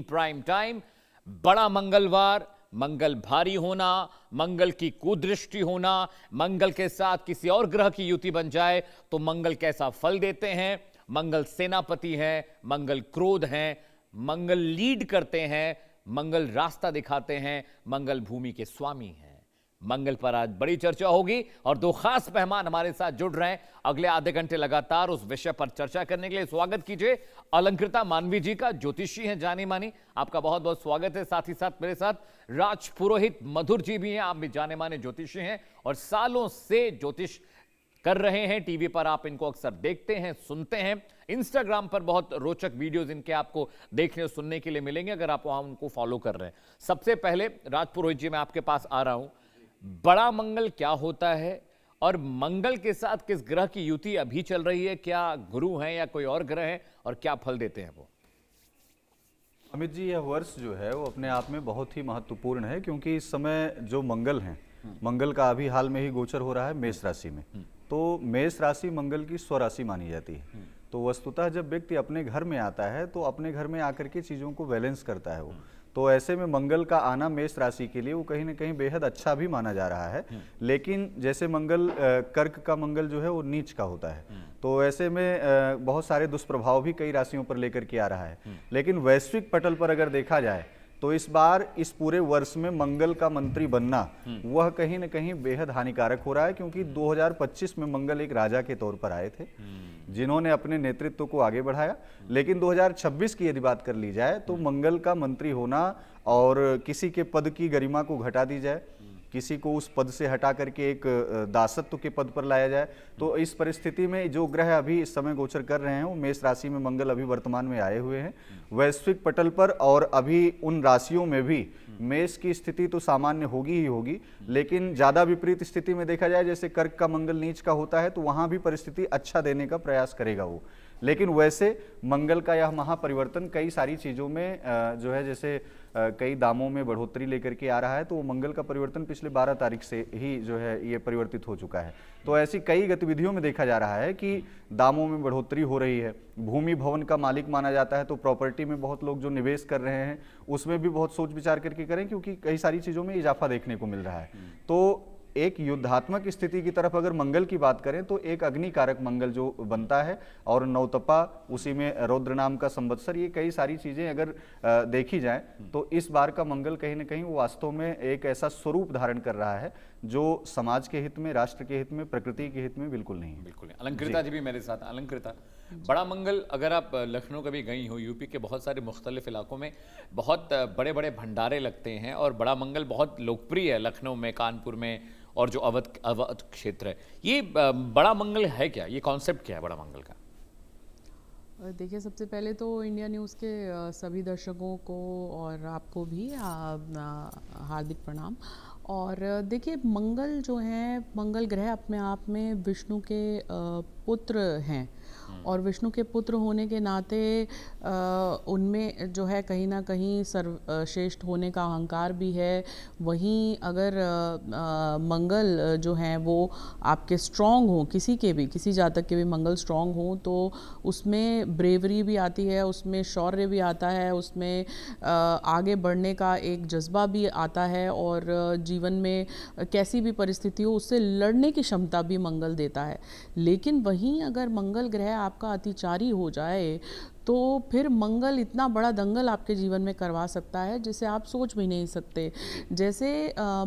Prime time. बड़ा मंगलवार, मंगल भारी होना, मंगल की कुदृष्टि होना, मंगल के साथ किसी और ग्रह की युति बन जाए तो मंगल कैसा फल देते हैं। मंगल सेनापति हैं, मंगल क्रोध हैं, मंगल लीड करते हैं, मंगल रास्ता दिखाते हैं, मंगल भूमि के स्वामी हैं। मंगल पर आज बड़ी चर्चा होगी और दो खास मेहमान हमारे साथ जुड़ रहे हैं अगले आधे घंटे लगातार उस विषय पर चर्चा करने के लिए। स्वागत कीजिए अलंकृता मानवी जी का, ज्योतिषी हैं जानी मानी, आपका बहुत बहुत स्वागत है। साथ ही साथ मेरे साथ राज पुरोहित मधुर जी भी हैं, आप भी जाने माने ज्योतिषी हैं और सालों से ज्योतिष कर रहे हैं। टीवी पर आप इनको अक्सर देखते हैं, सुनते हैं, इंस्टाग्राम पर बहुत रोचक वीडियोस इनके आपको देखने और सुनने के लिए मिलेंगे अगर आप वहां उनको फॉलो कर रहे हैं। सबसे पहले राज पुरोहित जी, मैं आपके पास आ रहा हूं। बड़ा मंगल क्या होता है और मंगल के साथ किस ग्रह की युति अभी चल रही है? क्या गुरु हैं या कोई और ग्रह है और क्या फल देते हैं वो? अमित जी, यह वर्ष जो है वो अपने आप में बहुत ही महत्वपूर्ण है क्योंकि इस समय जो मंगल हैं, मंगल का अभी हाल में ही गोचर हो रहा है मेष राशि में। तो मेष राशि मंगल की स्वराशि मानी जाती है। तो वस्तुतः जब व्यक्ति अपने घर में आता है तो अपने घर में आकर के चीज़ों को बैलेंस करता है वो। तो ऐसे में मंगल का आना मेष राशि के लिए वो कहीं ना कहीं बेहद अच्छा भी माना जा रहा है। लेकिन जैसे मंगल कर्क का मंगल जो है वो नीच का होता है, तो ऐसे में बहुत सारे दुष्प्रभाव भी कई राशियों पर लेकर के आ रहा है। लेकिन वैश्विक पटल पर अगर देखा जाए तो इस बार इस पूरे वर्ष में मंगल का मंत्री बनना वह कहीं न कहीं बेहद हानिकारक हो रहा है क्योंकि 2025 में मंगल एक राजा के तौर पर आए थे जिन्होंने अपने नेतृत्व को आगे बढ़ाया। लेकिन 2026 की यदि बात कर ली जाए तो मंगल का मंत्री होना और किसी के पद की गरिमा को घटा दी जाए, किसी को उस पद से हटा करके एक दासत्व के पद पर लाया जाए, तो इस परिस्थिति में जो ग्रह अभी इस समय गोचर कर रहे हैं वो मेष राशि में मंगल अभी वर्तमान में आए हुए हैं वैश्विक पटल पर। और अभी उन राशियों में भी मेष की स्थिति तो सामान्य होगी ही होगी, लेकिन ज़्यादा विपरीत स्थिति में देखा जाए जैसे कर्क का मंगल नीच का होता है तो वहाँ भी परिस्थिति अच्छा देने का प्रयास करेगा वो। लेकिन वैसे मंगल का यह महापरिवर्तन कई सारी चीज़ों में जो है जैसे कई दामों में बढ़ोतरी लेकर के आ रहा है, तो वो मंगल का परिवर्तन पिछले 12 तारीख से ही जो है ये परिवर्तित हो चुका है। तो ऐसी कई गतिविधियों में देखा जा रहा है कि दामों में बढ़ोतरी हो रही है। भूमि भवन का मालिक माना जाता है तो प्रॉपर्टी में बहुत लोग जो निवेश कर रहे हैं उसमें भी बहुत सोच विचार करके करें क्योंकि कई सारी चीज़ों में इजाफा देखने को मिल रहा है। तो एक युद्धात्मक स्थिति की तरफ अगर मंगल की बात करें तो एक अग्निकारक मंगल जो बनता है और नवतपा, उसी में रौद्र नाम का संवत्सर, ये कई सारी चीज़ें अगर देखी जाए तो इस बार का मंगल कहीं ना कहीं वो वास्तव में एक ऐसा स्वरूप धारण कर रहा है जो समाज के हित में, राष्ट्र के हित में, प्रकृति के हित में बिल्कुल नहीं है। बिल्कुल नहीं। अलंकृता जी भी मेरे साथ। अलंकृता, बड़ा मंगल, अगर आप लखनऊ कभी गई हो, यूपी के बहुत सारे मुख्तलिफ इलाकों में बहुत बड़े बड़े भंडारे लगते हैं और बड़ा मंगल बहुत लोकप्रिय है लखनऊ में, कानपुर में और जो अवध क्षेत्र है। ये बड़ा मंगल है क्या? ये कॉन्सेप्ट क्या है बड़ा मंगल का? देखिए, सबसे पहले तो इंडिया न्यूज़ के सभी दर्शकों को और आपको भी हार्दिक प्रणाम। और देखिए, मंगल जो है, मंगल ग्रह अपने आप में विष्णु के पुत्र हैं और विष्णु के पुत्र होने के नाते उनमें जो है कहीं ना कहीं सर्वश्रेष्ठ होने का अहंकार भी है। वहीं अगर मंगल जो हैं वो आपके स्ट्रॉन्ग हों, किसी जातक के भी मंगल स्ट्रॉन्ग हों तो उसमें ब्रेवरी भी आती है, उसमें शौर्य भी आता है, उसमें आगे बढ़ने का एक जज्बा भी आता है और जीवन में कैसी भी परिस्थिति हो उससे लड़ने की क्षमता भी मंगल देता है। लेकिन वहीं अगर मंगल ग्रह आपका अतिचारी हो जाए तो फिर मंगल इतना बड़ा दंगल आपके जीवन में करवा सकता है जिसे आप सोच भी नहीं सकते। जैसे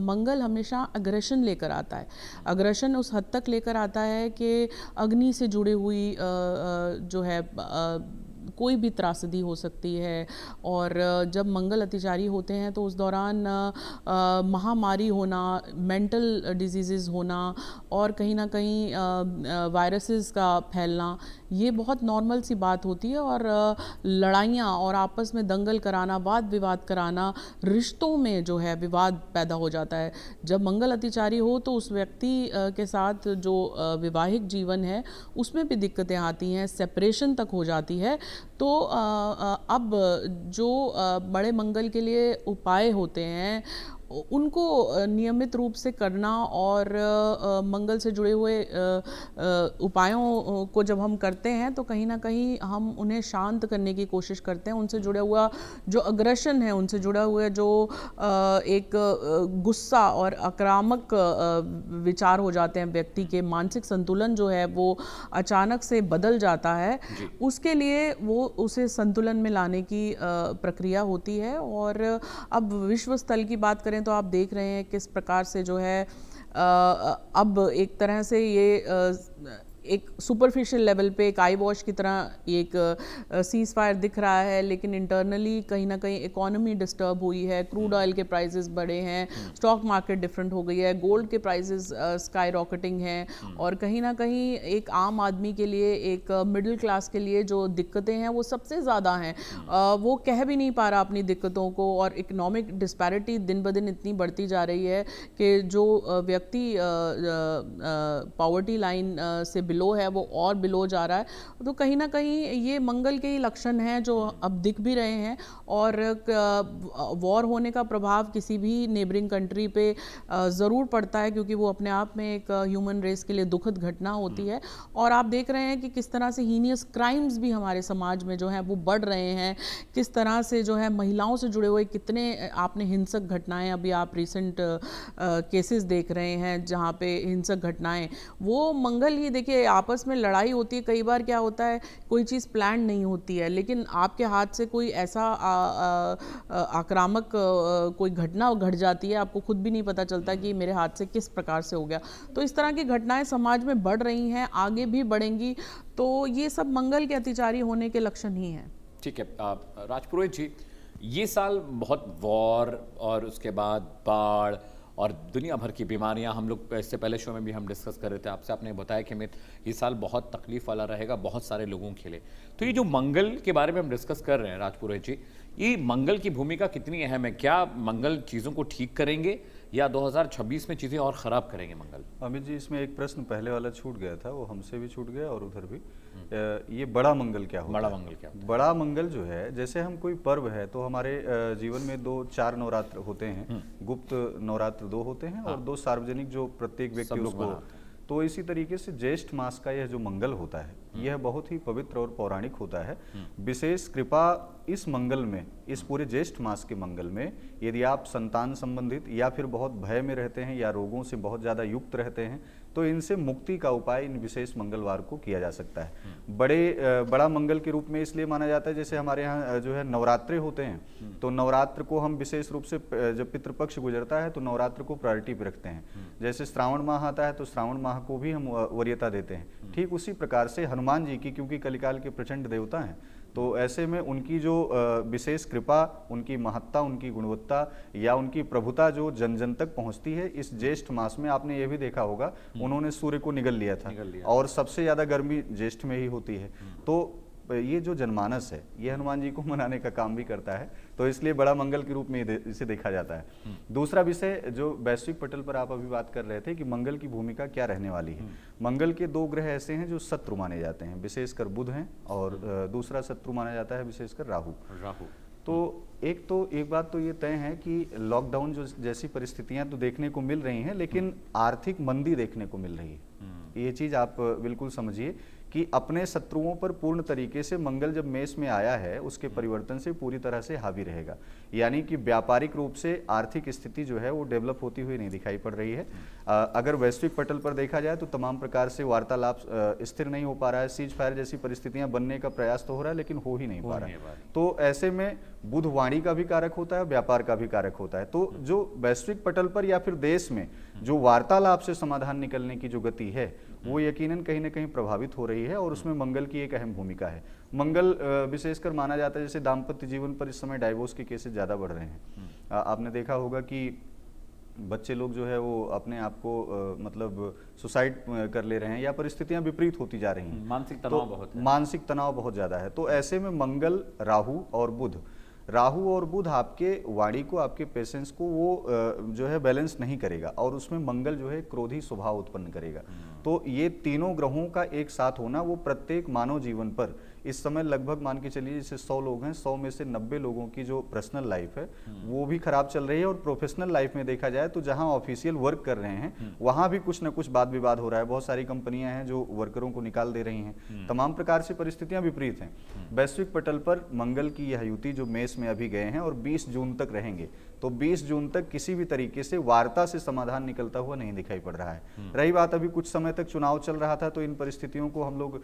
मंगल हमेशा अग्रेशन लेकर आता है, अग्रेशन उस हद तक लेकर आता है कि अग्नि से जुड़ी हुई जो है कोई भी त्रासदी हो सकती है। और जब मंगल अतिचारी होते हैं तो उस दौरान महामारी होना, मेंटल डिजीज़ होना और कहीं ना कहीं वायरसेस का फैलना, ये बहुत नॉर्मल सी बात होती है। और लड़ाइयाँ और आपस में दंगल कराना, वाद विवाद कराना, रिश्तों में जो है विवाद पैदा हो जाता है। जब मंगल अतिचारी हो तो उस व्यक्ति के साथ जो वैवाहिक जीवन है उसमें भी दिक्कतें आती हैं, सेपरेशन तक हो जाती है। तो अब जो बड़े मंगल के लिए उपाय होते हैं उनको नियमित रूप से करना और मंगल से जुड़े हुए उपायों को जब हम करते हैं तो कहीं ना कहीं हम उन्हें शांत करने की कोशिश करते हैं। उनसे जुड़ा हुआ जो अग्रेशन है, उनसे जुड़ा हुआ जो एक गुस्सा और आक्रामक विचार हो जाते हैं, व्यक्ति के मानसिक संतुलन जो है वो अचानक से बदल जाता है, उसके लिए वो उसे संतुलन में लाने की प्रक्रिया होती है। और अब विश्व स्थल की बात करें तो आप देख रहे हैं किस प्रकार से जो है अब एक तरह से ये एक सुपरफिशियल लेवल पे एक आई वॉश की तरह एक सीज फायर दिख रहा है, लेकिन इंटरनली कहीं ना कहीं इकोनॉमी डिस्टर्ब हुई है, क्रूड ऑयल के प्राइसेस बढ़े हैं, स्टॉक मार्केट डिफरेंट हो गई है, गोल्ड के प्राइसेस स्काई रॉकेटिंग हैं, और कहीं ना कहीं एक आम आदमी के लिए, एक मिडिल क्लास के लिए जो दिक्कतें हैं वो सबसे ज़्यादा हैं। वो कह भी नहीं पा रहा अपनी दिक्कतों को, और इकोनॉमिक डिस्पैरिटी दिन ब दिन इतनी बढ़ती जा रही है कि जो व्यक्ति पॉवर्टी लाइन से बिलो है वो और बिलो जा रहा है। तो कहीं ना कहीं ये मंगल के ही लक्षण हैं जो अब दिख भी रहे हैं, और वॉर होने का प्रभाव किसी भी नेबरिंग कंट्री पे ज़रूर पड़ता है, क्योंकि वो अपने आप में एक ह्यूमन रेस के लिए दुखद घटना होती है। और आप देख रहे हैं कि किस तरह से हीनियस क्राइम्स भी हमारे समाज में जो है वो बढ़ रहे हैं, किस तरह से जो है महिलाओं से जुड़े हुए कितने आपने हिंसक घटनाएं, अभी आप रिसेंट केसेस देख रहे हैं जहाँ पे हिंसक घटनाएं, वो मंगल ही देखिए, आपस में लड़ाई होती है, कई बार क्या होता है कोई चीज़ प्लान नहीं होती है, लेकिन आपके हाथ से कोई ऐसा आक्रामक कोई घटना घट जाती है, आपको खुद भी नहीं पता चलता कि मेरे हाथ से किस प्रकार से हो गया। तो इस तरह की घटनाएं समाज में बढ़ रही हैं, आगे भी बढ़ेंगी, तो ये सब मंगल के अतिचारी होने के लक्षण ही हैं। ठीक है राजपुरोहित जी, ये साल बहुत वॉर और उसके बाद बाढ़ और दुनिया भर की बीमारियां, हम लोग इससे पहले शो में भी हम डिस्कस कर रहे थे आपसे, आपने बताया कि अमित ये साल बहुत तकलीफ वाला रहेगा बहुत सारे लोगों के लिए। तो ये जो मंगल के बारे में हम डिस्कस कर रहे हैं राजपुरोहित जी, ये मंगल की भूमिका कितनी अहम है? क्या मंगल चीज़ों को ठीक करेंगे या 2026 में चीज़ें और ख़राब करेंगे मंगल? अमित जी, इसमें एक प्रश्न पहले वाला छूट गया था, वो हमसे भी छूट गया और उधर भी। ये बड़ा मंगल क्या होता है? बड़ा मंगल क्या होता है? बड़ा मंगल जो है, जैसे हम कोई पर्व है तो हमारे जीवन में 2-4 नवरात्र होते हैं। गुप्त नवरात्र 2 होते हैं और 2 सार्वजनिक जो प्रत्येक व्यक्ति उसको। तो इसी तरीके से ज्येष्ठ मास का यह जो मंगल होता है, यह बहुत ही पवित्र और पौराणिक होता है। विशेष कृपा इस मंगल में, इस पूरे ज्येष्ठ मास के मंगल में, यदि आप संतान संबंधित या फिर बहुत भय में रहते हैं या रोगों से बहुत ज़्यादा युक्त रहते हैं, तो इनसे मुक्ति का उपाय इन विशेष मंगलवार को किया जा सकता है। बड़ा मंगल के रूप में इसलिए माना जाता है, जैसे हमारे यहाँ जो है नवरात्रे होते हैं, तो नवरात्र को हम विशेष रूप से जब पितृपक्ष गुजरता है तो नवरात्र को प्रायोरिटी पे रखते हैं। जैसे श्रावण माह आता है तो श्रावण माह को भी हम वरीयता देते हैं। ठीक उसी प्रकार से हनुमान जी की, क्योंकि कलिकाल के प्रचंड देवता हैं, तो ऐसे में उनकी जो विशेष कृपा, उनकी महत्ता, उनकी गुणवत्ता या उनकी प्रभुता जो जन जन तक पहुंचती है इस ज्येष्ठ मास में। आपने ये भी देखा होगा, उन्होंने सूर्य को निगल लिया था, और सबसे ज्यादा गर्मी ज्येष्ठ में ही होती है। तो ये जो जनमानस है ये हनुमान जी को मनाने का काम भी करता है, तो इसलिए बड़ा मंगल के रूप में इसे देखा जाता है। दूसरा विषय जो वैश्विक पटल पर आप अभी बात कर रहे थे कि मंगल की भूमिका क्या रहने वाली है। मंगल के 2 ग्रह ऐसे हैं जो शत्रु माने जाते हैं, विशेषकर बुध हैं, और दूसरा शत्रु माना जाता है विशेषकर राहु। तो एक बात तो ये तय है कि लॉकडाउन जो जैसी परिस्थितियां तो देखने को मिल रही हैं, लेकिन आर्थिक मंदी देखने को मिल रही है। ये चीज आप बिल्कुल समझिए कि अपने शत्रुओं पर पूर्ण तरीके से मंगल जब मेष में आया है, उसके परिवर्तन से पूरी तरह से हावी रहेगा। यानी कि व्यापारिक रूप से आर्थिक स्थिति जो है वो डेवलप होती हुई नहीं दिखाई पड़ रही है। अगर वैश्विक पटल पर देखा जाए तो तमाम प्रकार से वार्तालाप स्थिर नहीं हो पा रहा है। सीज फायर जैसी परिस्थितियां बनने का प्रयास तो हो रहा है, लेकिन हो ही नहीं पा रहा है। तो ऐसे में बुध वाणी का भी कारक होता है, व्यापार का भी कारक होता है। तो जो वैश्विक पटल पर या फिर देश में जो वार्तालाप से समाधान निकलने की जो गति है, वो यकीनन कहीं ना कहीं प्रभावित हो रही है, और उसमें मंगल की एक अहम भूमिका है। मंगल विशेषकर माना जाता है, जैसे दाम्पत्य जीवन पर इस समय डाइवोर्स के केसेस ज़्यादा बढ़ रहे हैं। आपने देखा होगा कि बच्चे लोग जो है वो अपने आप को मतलब सुसाइड कर ले रहे हैं, या परिस्थितियां विपरीत होती जा रही हैं। मानसिक तनाव बहुत है। मानसिक तनाव बहुत ज़्यादा है। तो ऐसे में मंगल, राहु और बुध आपके वाणी को, आपके पेशेंस को वो जो है बैलेंस नहीं करेगा, और उसमें मंगल जो है क्रोधी स्वभाव उत्पन्न करेगा। तो ये तीनों ग्रहों का एक साथ होना वो प्रत्येक मानव जीवन पर इस समय लगभग मान के चलिए जैसे 100 लोग हैं, 100 में से 90 लोगों की जो पर्सनल लाइफ है वो भी खराब चल रही है, और प्रोफेशनल लाइफ में देखा जाए तो जहां ऑफिशियल वर्क कर रहे हैं वहां भी कुछ ना कुछ वाद विवाद हो रहा है। बहुत सारी कंपनियां हैं जो वर्करों को निकाल दे रही हैं, तमाम प्रकार से परिस्थितियां विपरीत हैं। वैश्विक पटल पर मंगल की यह युति जो मेष में अभी गए हैं और 20 जून तक रहेंगे, तो 20 जून तक किसी भी तरीके से वार्ता से समाधान निकलता हुआ नहीं दिखाई पड़ रहा है। रही बात अभी कुछ समय तक चुनाव चल रहा था, तो इन परिस्थितियों को हम लोग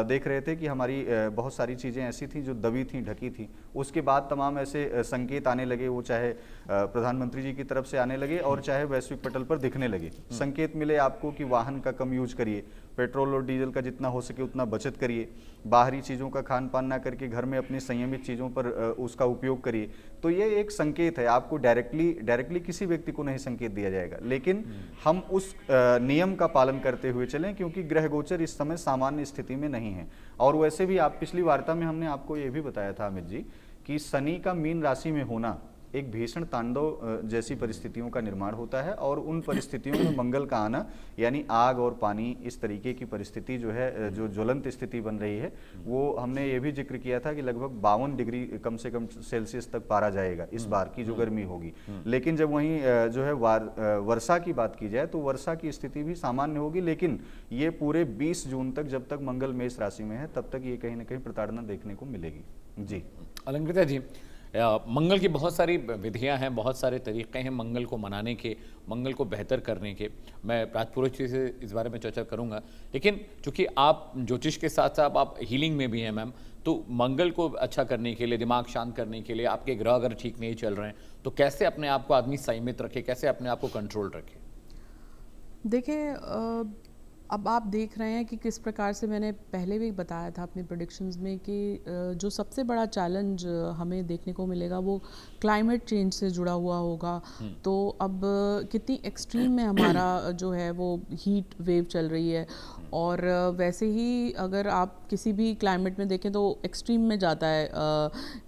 देख रहे थे कि हमारी बहुत सारी चीज़ें ऐसी थी जो दबी थी, ढकी थी। उसके बाद तमाम ऐसे संकेत आने लगे, वो चाहे प्रधानमंत्री जी की तरफ से आने लगे और चाहे वैश्विक पटल पर दिखने लगे। संकेत मिले आपको कि वाहन का कम यूज करिए, पेट्रोल और डीजल का जितना हो सके उतना बचत करिए, बाहरी चीज़ों का खान पान ना करके घर में अपनी संयमित चीज़ों पर उसका उपयोग करिए। तो ये एक संकेत है, आपको डायरेक्टली किसी व्यक्ति को नहीं संकेत दिया जाएगा, लेकिन हम उस नियम का पालन करते हुए चलें, क्योंकि ग्रह गोचर इस समय सामान्य स्थिति में नहीं है। और वैसे भी आप पिछली वार्ता में हमने आपको ये भी बताया था अमित जी कि शनि का मीन राशि में होना एक भीषण तांडव जैसी परिस्थितियों का निर्माण होता है, और उन परिस्थितियों में मंगल का आना यानी आग और पानी, इस तरीके की परिस्थिति जो है, जो ज्वलंत स्थिति बन रही है, वो हमने ये भी जिक्र किया था कि लगभग 52 डिग्री कम से कम सेल्सियस तक पारा जाएगा इस बार की जो गर्मी होगी। लेकिन जब वहीं जो है वर्षा की बात की जाए तो वर्षा की स्थिति भी सामान्य होगी, लेकिन ये पूरे 20 जून तक जब तक मंगल मेष राशि में है तब तक ये कहीं ना कहीं प्रताड़ना देखने को मिलेगी। जी अलंकृता जी, मंगल की बहुत सारी विधियां हैं, बहुत सारे तरीक़े हैं मंगल को मनाने के, मंगल को बेहतर करने के। मैं राजपुरोहित जी से इस बारे में चर्चा करूंगा, लेकिन चूंकि आप ज्योतिष के साथ साथ आप हीलिंग में भी हैं मैम, तो मंगल को अच्छा करने के लिए, दिमाग शांत करने के लिए, आपके ग्रह अगर ठीक नहीं चल रहे हैं तो कैसे अपने आप को आदमी संयमित रखे, कैसे अपने आप को कंट्रोल रखे? देखिए, अब आप देख रहे हैं कि किस प्रकार से मैंने पहले भी बताया था अपने प्रेडिक्शंस में कि जो सबसे बड़ा चैलेंज हमें देखने को मिलेगा वो क्लाइमेट चेंज से जुड़ा हुआ होगा। तो अब कितनी एक्सट्रीम में हमारा जो है वो हीट वेव चल रही है, और वैसे ही अगर आप किसी भी क्लाइमेट में देखें तो एक्सट्रीम में जाता है,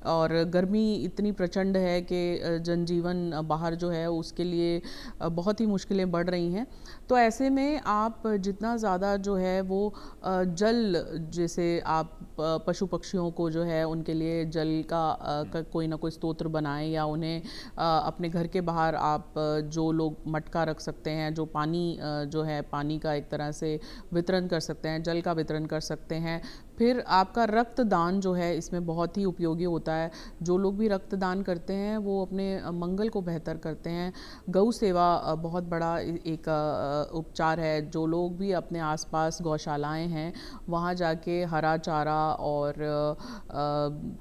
और गर्मी इतनी प्रचंड है कि जनजीवन बाहर जो है उसके लिए बहुत ही मुश्किलें बढ़ रही हैं। तो ऐसे में आप जितना ज़्यादा जो है वो जल, जैसे आप पशु पक्षियों को जो है उनके लिए जल का कोई ना कोई स्तोत्र बनाएं, या उन्हें अपने घर के बाहर आप जो लोग मटका रख सकते हैं, जो पानी जो है पानी का एक तरह से वितरण कर सकते हैं, जल का वितरण कर सकते हैं। फिर आपका रक्तदान जो है इसमें बहुत ही उपयोगी होता है। जो लोग भी रक्तदान करते हैं वो अपने मंगल को बेहतर करते हैं। गौ सेवा बहुत बड़ा एक उपचार है। जो लोग भी अपने आसपास गौशालाएं हैं वहाँ जाके हरा चारा और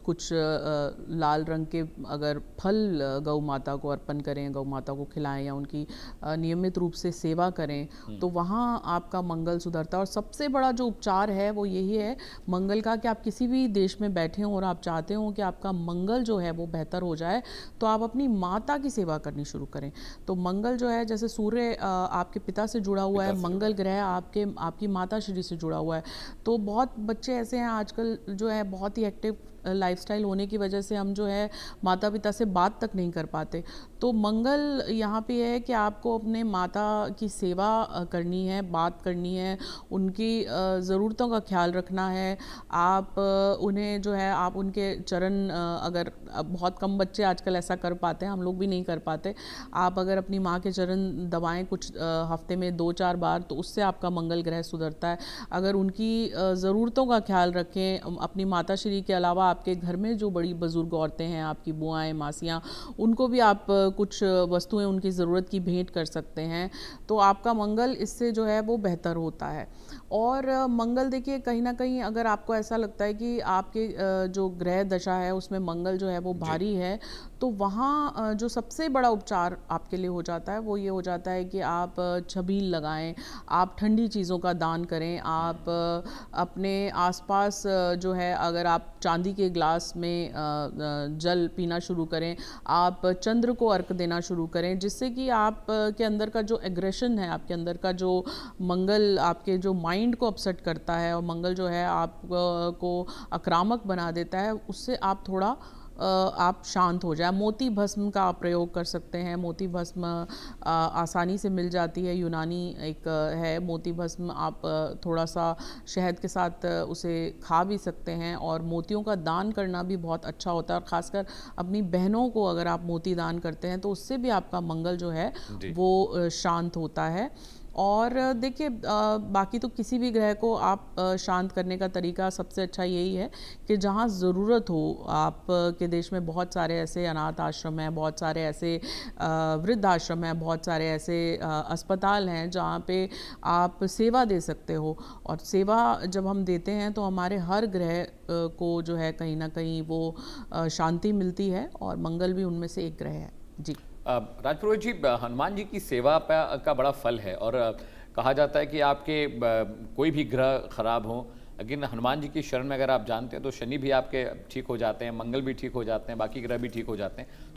कुछ लाल रंग के अगर फल गौ माता को अर्पण करें, गौ माता को खिलाएं या उनकी नियमित रूप से सेवा करें, तो वहाँ आपका मंगल सुधरता है। और सबसे बड़ा जो उपचार है वो यही है मंगल का, कि आप किसी भी देश में बैठे हों और आप चाहते हो कि आपका मंगल जो है वो बेहतर हो जाए, तो आप अपनी माता की सेवा करनी शुरू करें। तो मंगल जो है, जैसे सूर्य आपके पिता से जुड़ा हुआ है, मंगल ग्रह आपकी माता श्री से जुड़ा हुआ है। तो बहुत बच्चे ऐसे हैं आजकल जो है बहुत ही एक्टिव लाइफस्टाइल होने की वजह से हम जो है माता पिता से बात तक नहीं कर पाते। तो मंगल यहाँ पे है कि आपको अपने माता की सेवा करनी है, बात करनी है, उनकी ज़रूरतों का ख्याल रखना है। आप उन्हें जो है आप उनके चरण, अगर बहुत कम बच्चे आजकल ऐसा कर पाते हैं, हम लोग भी नहीं कर पाते, आप अगर अपनी माँ के चरण दबाएं कुछ हफ्ते में 2-4 बार, तो उससे आपका मंगल ग्रह सुधरता है। अगर उनकी ज़रूरतों का ख्याल रखें, अपनी माता श्री के अलावा आपके घर में जो बड़ी बुजुर्ग औरतें हैं, आपकी बुआएं, मासियाँ, उनको भी आप कुछ वस्तुएं उनकी ज़रूरत की भेंट कर सकते हैं, तो आपका मंगल इससे जो है वो बेहतर होता है। और मंगल देखिए, कहीं ना कहीं अगर आपको ऐसा लगता है कि आपके जो ग्रह दशा है उसमें मंगल जो है वो भारी है, तो वहाँ जो सबसे बड़ा उपचार आपके लिए हो जाता है वो ये हो जाता है कि आप छबील लगाएं, आप ठंडी चीज़ों का दान करें, आप अपने आसपास जो है, अगर आप चांदी के ग्लास में जल पीना शुरू करें, आप चंद्र को अर्घ देना शुरू करें, जिससे कि आप के अंदर का जो एग्रेशन है, आपके अंदर का जो मंगल आपके जो माइंड को अपसेट करता है, और मंगल जो है आपको आक्रामक बना देता है, उससे आप थोड़ा आप शांत हो जाए। मोती भस्म का आप प्रयोग कर सकते हैं। मोती भस्म आसानी से मिल जाती है, यूनानी एक है मोती भस्म। आप थोड़ा सा शहद के साथ उसे खा भी सकते हैं, और मोतियों का दान करना भी बहुत अच्छा होता है, और ख़ासकर अपनी बहनों को अगर आप मोती दान करते हैं तो उससे भी आपका मंगल जो है वो शांत होता है। और देखिए बाकी तो किसी भी ग्रह को आप शांत करने का तरीका सबसे अच्छा यही है कि जहाँ ज़रूरत हो, आप के देश में बहुत सारे ऐसे अनाथ आश्रम हैं, बहुत सारे ऐसे वृद्ध आश्रम हैं, बहुत सारे ऐसे अस्पताल हैं जहाँ पे आप सेवा दे सकते हो। और सेवा जब हम देते हैं तो हमारे हर ग्रह को जो है कहीं ना कहीं वो शांति मिलती है, और मंगल भी उनमें से एक ग्रह है जी। राजपुरोहित जी, हनुमान जी की सेवा का बड़ा फल है, और कहा जाता है कि आपके कोई भी ग्रह खराब हो, लेकिन हनुमान जी की शरण में अगर आप जानते हैं तो शनि भी आपके ठीक हो जाते हैं, मंगल भी ठीक हो जाते हैं, बाकी ग्रह भी ठीक हो जाते हैं। थोड़ा